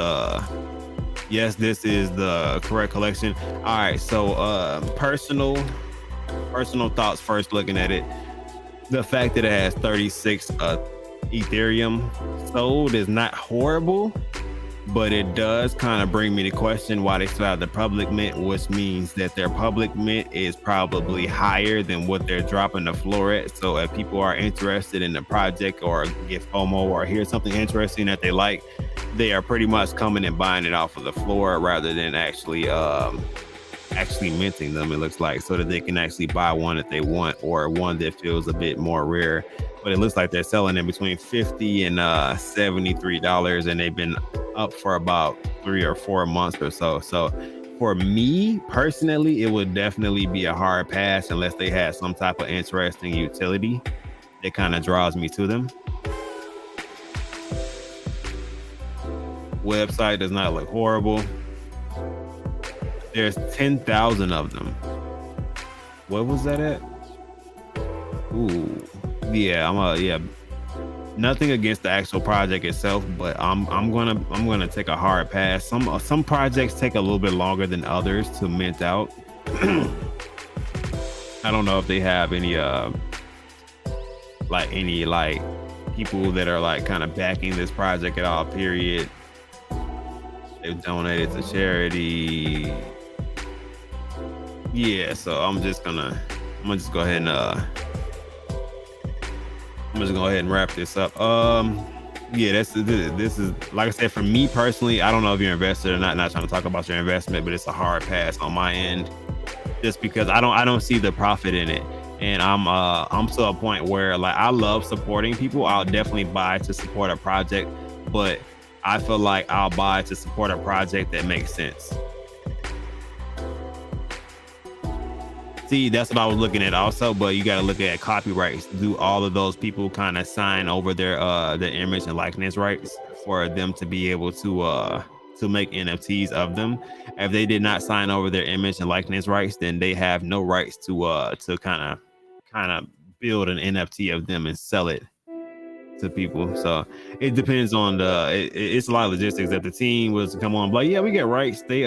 yes, this is the correct collection. All right, so personal thoughts first, looking at it. The fact that it has 36 Ethereum sold is not horrible, but it does kind of bring me to question why they still have the public mint, which means that their public mint is probably higher than what they're dropping the floor at. So if people are interested in the project or get FOMO or hear something interesting that they like, they are pretty much coming and buying it off of the floor rather than actually minting them, it looks like, so that they can actually buy one that they want or one that feels a bit more rare. But it looks like they're selling in between $50 and $73, and they've been up for about 3 or 4 months or so. So for me personally, it would definitely be a hard pass unless they had some type of interesting utility that kind of draws me to them. Website does not look horrible. There's 10,000 of them. What was that at? Ooh, yeah, nothing against the actual project itself, but I'm gonna take a hard pass. Some projects take a little bit longer than others to mint out. I don't know if they have any people that are like kind of backing this project at all, period. They've donated to charity. Yeah, so I'm just gonna go ahead and wrap this up. Yeah, this is like I said, for me personally, I don't know if you're invested or not. Not trying to talk about your investment, but it's a hard pass on my end, just because I don't see the profit in it. And I'm to a point where, like, I love supporting people. I'll definitely buy to support a project, but I feel like I'll buy to support a project that makes sense. NFT, that's what I was looking at also, but you got to look at copyrights. Do all of those people kind of sign over their image and likeness rights for them to be able to make NFTs of them? If they did not sign over their image and likeness rights, then they have no rights to kind of build an NFT of them and sell it to people. So it depends on it's a lot of logistics. That the team was to come on, but yeah, we get rights. They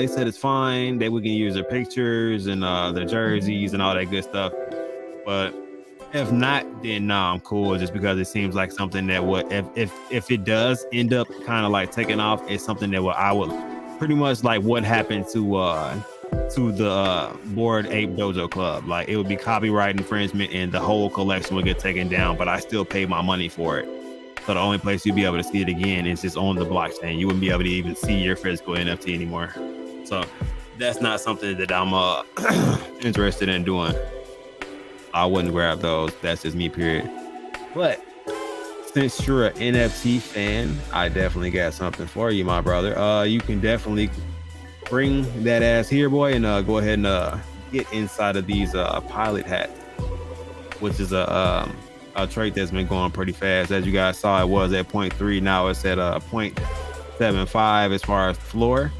said it's fine, that we can use their pictures and their jerseys and all that good stuff. But if not, then no, I'm cool, just because it seems like something that would, if it does end up kind of like taking off, it's something that I would pretty much like what happened to the Bored Ape Dojo Club. Like, it would be copyright infringement and the whole collection would get taken down, but I still pay my money for it. So the only place you'd be able to see it again is just on the blockchain. You wouldn't be able to even see your physical NFT anymore. So that's not something that I'm interested in doing. I wouldn't grab those. That's just me, period. But since you're an NFT fan, I definitely got something for you, my brother. You can definitely bring that ass here, boy, and go ahead and get inside of these pilot hats, which is a trait that's been going pretty fast. As you guys saw, it was at 0.3. Now it's at 0.75 as far as floor.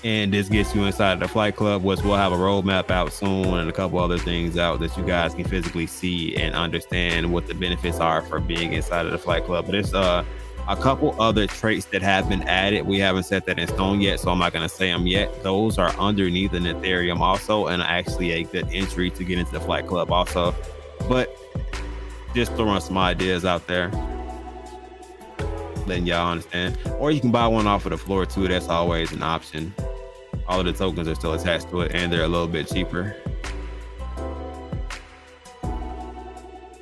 And this gets you inside of the Flight Club, which we'll have a roadmap out soon and a couple other things out that you guys can physically see and understand what the benefits are for being inside of the Flight Club. But there's a couple other traits that have been added. We haven't set that in stone yet, so I'm not going to say them yet. Those are underneath an Ethereum also, and actually a good entry to get into the Flight Club also. But just throwing some ideas out there, letting y'all understand. Or you can buy one off of the floor too. That's always an option. All of the tokens are still attached to it, and they're a little bit cheaper.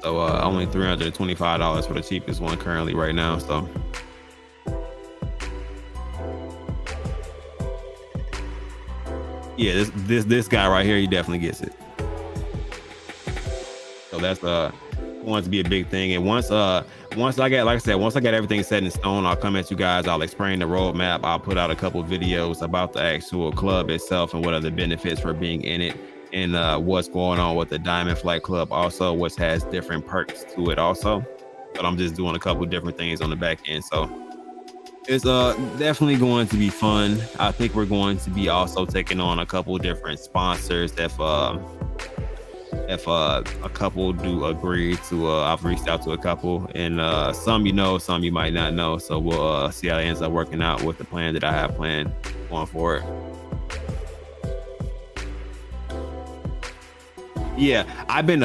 So only $325 for the cheapest one currently right now. So yeah, this guy right here, he definitely gets it. So that's going to be a big thing. And once I get, like I said, once I get everything set in stone, I'll come at you guys. I'll explain the roadmap. I'll put out a couple videos about the actual club itself and what are the benefits for being in it, and what's going on with the Diamond Flight Club also, which has different perks to it also. But I'm just doing a couple different things on the back end. So it's definitely going to be fun. I think we're going to be also taking on a couple different sponsors if a couple do agree to. I've reached out to a couple, and some you know, some you might not know. So we'll see how it ends up working out with the plan that I have planned going forward. Yeah, I've been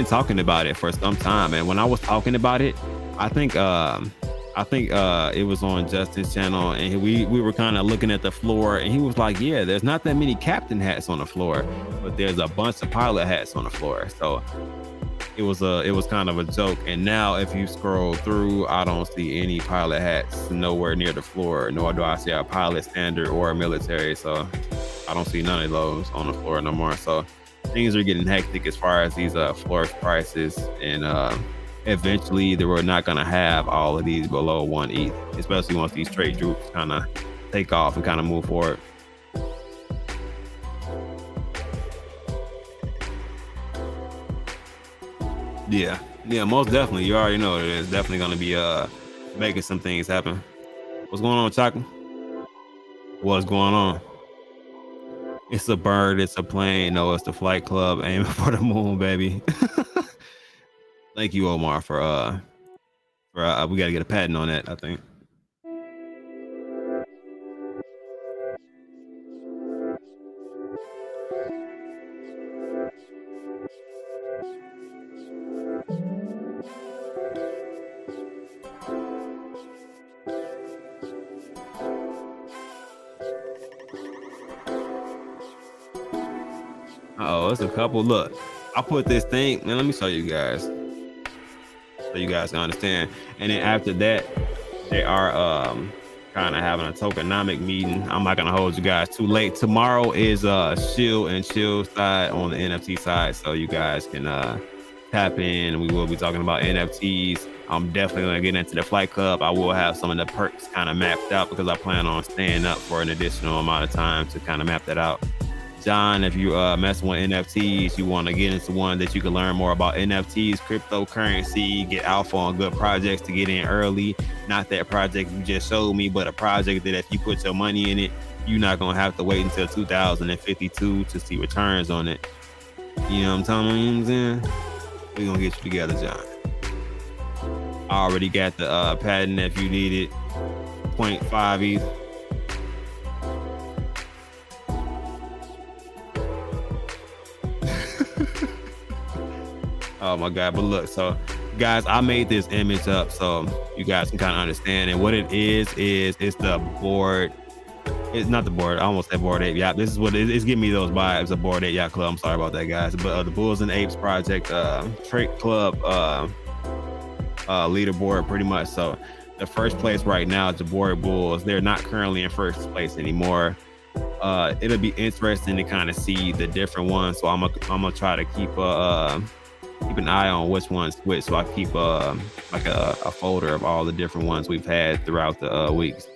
talking about it for some time, and when I was talking about it, I think it was on Justin's channel, and we were kind of looking at the floor, and he was like, yeah, there's not that many captain hats on the floor, but there's a bunch of pilot hats on the floor. So it was kind of a joke. And now if you scroll through, I don't see any pilot hats nowhere near the floor, nor do I see a pilot standard or a military. So I don't see none of those on the floor no more. So things are getting hectic as far as these floor prices, and eventually we're not going to have all of these below 1 ETH, especially once these trade groups kind of take off and kind of move forward. Yeah, most definitely. You already know it's definitely going to be making some things happen. What's going on, Chaka? What's going on? It's a bird, it's a plane. No, it's the Flight Club aiming for the moon, baby. Thank you, Omar, for we got to get a patent on that, I think. Oh, it's a couple. Look, I put this thing, man, let me show you guys so you guys can understand. And then after that, they are kind of having a tokenomic meeting. I'm not gonna hold you guys too late. Tomorrow is Shield and Chill side on the NFT side, so you guys can tap in. We will be talking about NFTs. I'm definitely gonna get into the Flight Club. I will have some of the perks kind of mapped out because I plan on staying up for an additional amount of time to kind of map that out. John, if you messing with NFTs, you want to get into one that you can learn more about NFTs, cryptocurrency, get alpha on good projects to get in early. Not that project you just showed me, but a project that if you put your money in it, you're not gonna have to wait until 2052 to see returns on it. You know what I'm saying? We're gonna get you together, John. I already got the patent if you need it. 0.5 ETH. Oh my God, but look, so guys, I made this image up so you guys can kind of understand. And what it is it's the board. It's not the board. I almost said Bored Ape Yacht. This is what it's giving me those vibes of Bored Ape Yacht Club. I'm sorry about that, guys. But the Bulls and Apes Project Trick Club leaderboard, pretty much. So the first place right now is the Bored Bulls. They're not currently in first place anymore. It'll be interesting to kind of see the different ones. So I'm gonna try to keep an eye on which one's which. So I keep like a folder of all the different ones we've had throughout the weeks.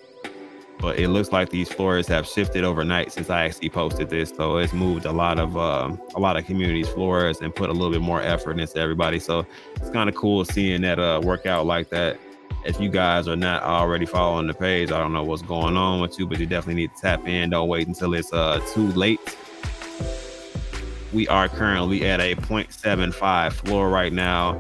But it looks like these floors have shifted overnight since I actually posted this. So it's moved a lot of communities' floors and put a little bit more effort into everybody. So it's kind of cool seeing that work out like that. If you guys are not already following the page, I don't know what's going on with you, but you definitely need to tap in. Don't wait until it's too late. We are currently at a 0.75 floor right now.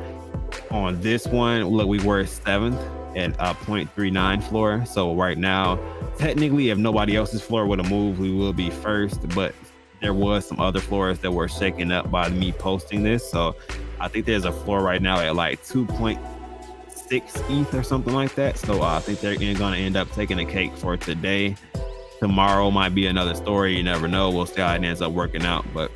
On this one, look, we were 7th at a 0.39 floor. So right now, technically, if nobody else's floor would have moved, we will be first. But there was some other floors that were shaken up by me posting this. So I think there's a floor right now at like 2.6 ETH or something like that. So I think they're going to end up taking a cake for today. Tomorrow might be another story. You never know. We'll see how it ends up working out. But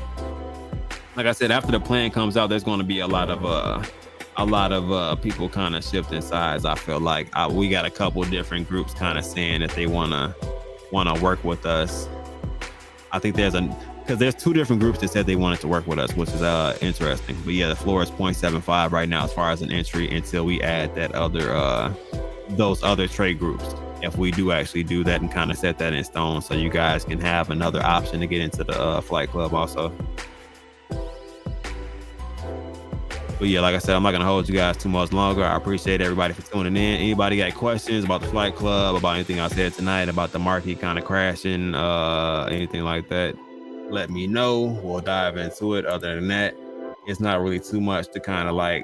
like I said, after the plan comes out, there's going to be a lot of people kind of shifting sides. I feel like we got a couple different groups kind of saying that they want to work with us. I think because there's 2 different groups that said they wanted to work with us, which is interesting. But yeah, the floor is 0.75 right now as far as an entry until we add that those other trade groups. If we do actually do that and kind of set that in stone, so you guys can have another option to get into the flight club also. But yeah, like I said, I'm not going to hold you guys too much longer. I appreciate everybody for tuning in. Anybody got questions about the flight club, about anything I said tonight, about the market kind of crashing, anything like that, let me know. We'll dive into it. Other than that, it's not really too much to kind of like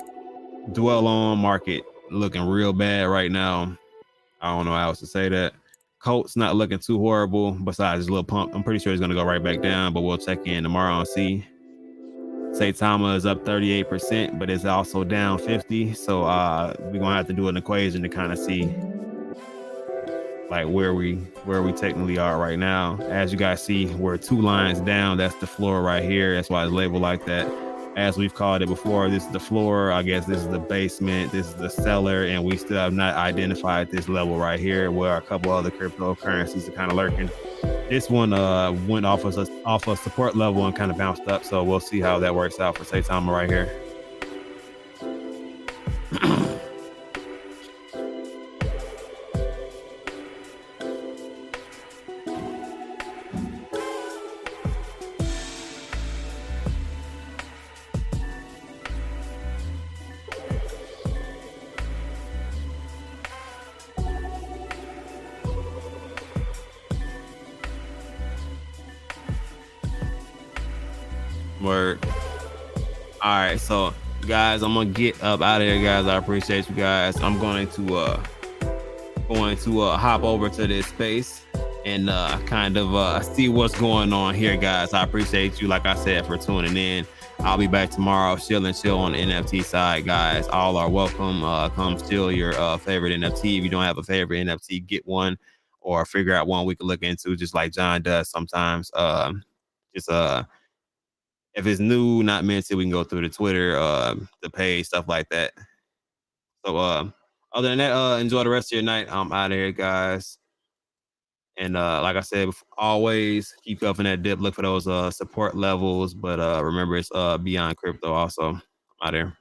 dwell on. Market looking real bad right now. I don't know how else to say that. Colt's not looking too horrible besides his little pump. I'm pretty sure he's going to go right back down, but we'll check in tomorrow and see. Saitama is up 38%, but it's also down 50. So we're gonna have to do an equation to kind of see like where we technically are right now. As you guys see, we're 2 lines down. That's the floor right here. That's why it's labeled like that. As we've called it before, this is the floor. I guess this is the basement. This is the cellar, and we still have not identified this level right here where a couple other cryptocurrencies are kind of lurking. This one went off a support level and kind of bounced up. So we'll see how that works out for Saitama right here. Word. All right, so guys, I'm gonna get up out of here, guys. I appreciate you guys. I'm going to hop over to this space and kind of see what's going on here, guys. I appreciate you, like I said, for tuning in. I'll be back tomorrow, chill on the NFT side, guys. All are welcome. Come steal your favorite NFT. If you don't have a favorite NFT, get one or figure out one we can look into, just like John does sometimes. If it's new, not minted, we can go through the Twitter, the page, stuff like that. So other than that, enjoy the rest of your night. I'm out of here, guys. And like I said, always keep up in that dip. Look for those support levels. But remember, it's beyond crypto also. I'm out of here.